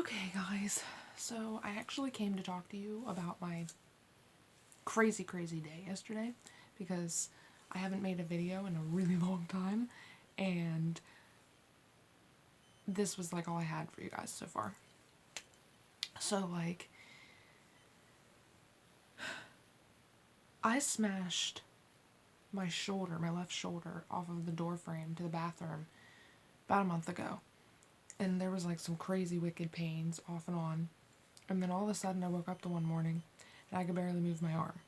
Okay, guys, so I actually came to talk to you about my crazy day yesterday because I haven't made a video in a really long time, and this was like all I had for you guys so far. So, like, I smashed my shoulder, my left shoulder, off of the door frame to the bathroom about a month ago. And there was like some crazy wicked pains off and on. And then all of a sudden I woke up the one morning and I could barely move my arm.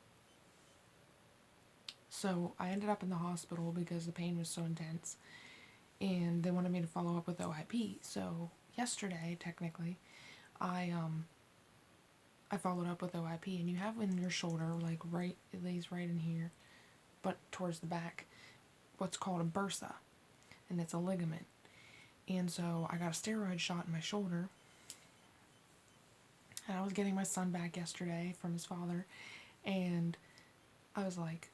So I ended up in the hospital because the pain was so intense. And they wanted me to follow up with OIP. So yesterday, technically, I followed up with OIP, and you have in your shoulder, like right, it lays right in here, but towards the back, what's called a bursa, and it's a ligament. And so I got a steroid shot in my shoulder, and I was getting my son back yesterday from his father, and I was like,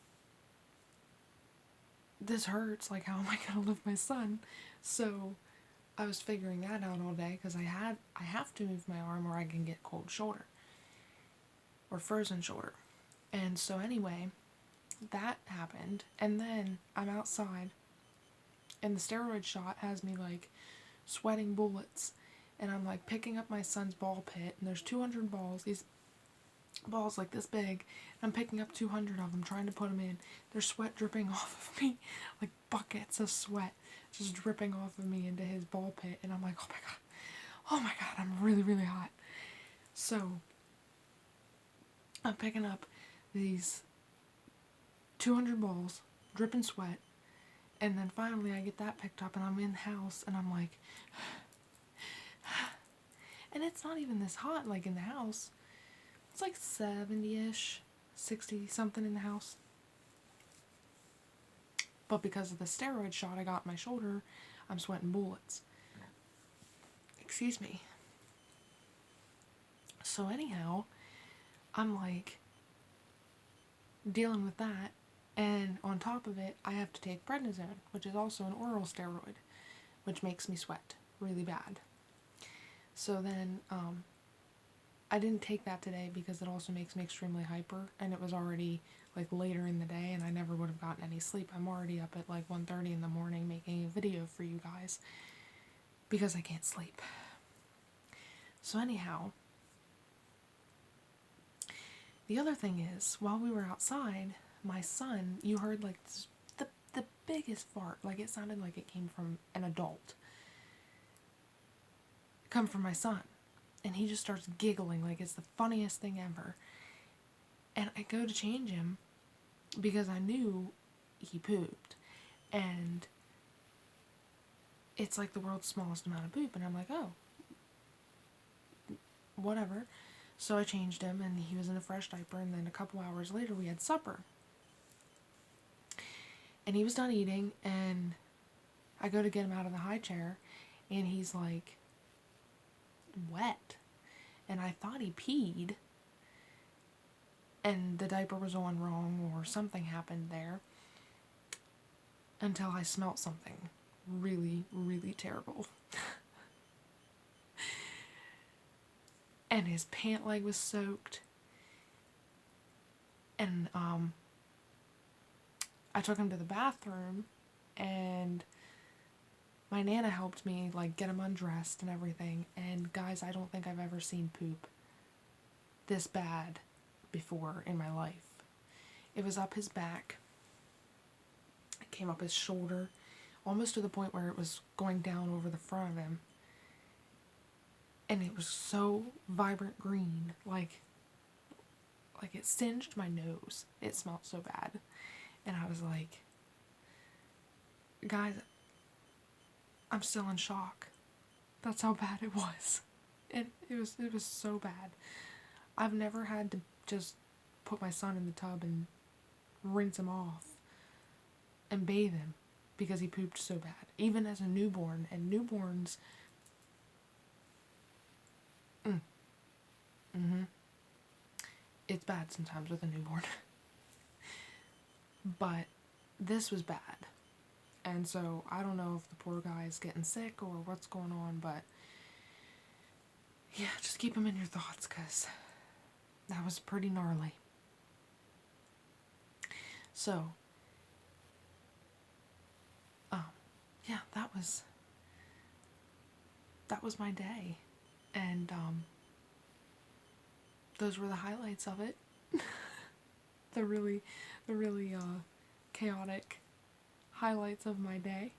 this hurts, like how am I gonna lift my son? So I was figuring that out all day because I have to move my arm or I can get cold shoulder or frozen shoulder. And so anyway, that happened, and then I'm outside and the steroid shot has me like sweating bullets, and I'm like picking up my son's ball pit, and there's 200 balls, these balls like this big, and I'm picking up 200 of them trying to put them in. There's sweat dripping off of me, like buckets of sweat just dripping off of me into his ball pit, and I'm like, oh my god, I'm really hot. So I'm picking up these 200 balls, dripping sweat, and then finally I get that picked up and I'm in the house and I'm like, and it's not even this hot, like in the house. It's like 70-ish, 60 something in the house. But because of the steroid shot I got in my shoulder, I'm sweating bullets. Excuse me. So anyhow, I'm like dealing with that, and on top of it, I have to take prednisone, which is also an oral steroid, which makes me sweat really bad. So then, I didn't take that today because it also makes me extremely hyper, and it was already like later in the day and I never would have gotten any sleep. I'm already up at like 1:30 in the morning making a video for you guys because I can't sleep. So anyhow, the other thing is, while we were outside, my son, you heard like this, the biggest fart, like it sounded like it came from an adult, come from my son. And he just starts giggling like it's the funniest thing ever. And I go to change him because I knew he pooped. And it's like the world's smallest amount of poop. And I'm like, oh, whatever. So I changed him and he was in a fresh diaper. And then a couple hours later we had supper. And he was done eating and I go to get him out of the high chair and he's like wet. And I thought he peed. And the diaper was on wrong or something happened there. Until I smelt something really terrible. And his pant leg was soaked. And I took him to the bathroom and my Nana helped me like get him undressed and everything. And guys, I don't think I've ever seen poop this bad before in my life. It was up his back. It came up his shoulder, almost to the point where it was going down over the front of him. And it was so vibrant green, like it singed my nose. It smelled so bad. And I was like, guys, I'm still in shock. That's how bad it was. It was so bad. I've never had to just put my son in the tub and rinse him off and bathe him because he pooped so bad. Even as a newborn, and newborns, it's bad sometimes with a newborn. But this was bad. And so I don't know if the poor guy is getting sick or what's going on, but yeah, just keep them in your thoughts, because that was pretty gnarly. So, yeah, that was my day, and those were the highlights of it. the really, the really chaotic highlights of my day.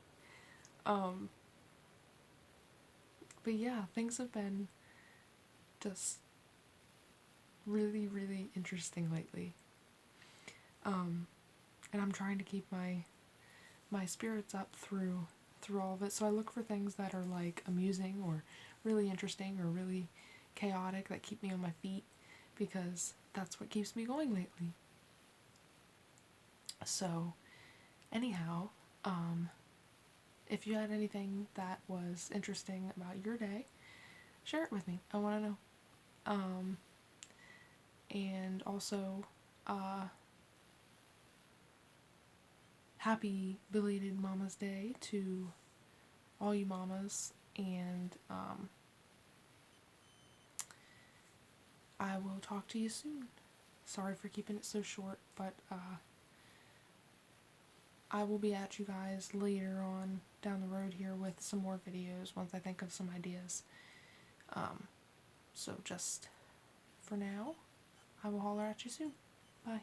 Um, but yeah, things have been just really, really interesting lately. And I'm trying to keep my spirits up through all of it. So I look for things that are like amusing or really interesting or really chaotic that keep me on my feet, because that's what keeps me going lately. So anyhow, if you had anything that was interesting about your day, share it with me. I want to know. And also, uh, happy belated Mama's Day to all you mamas, and I will talk to you soon. Sorry for keeping it so short, but I will be at you guys later on down the road here with some more videos once I think of some ideas. So just for now, I will holler at you soon. Bye.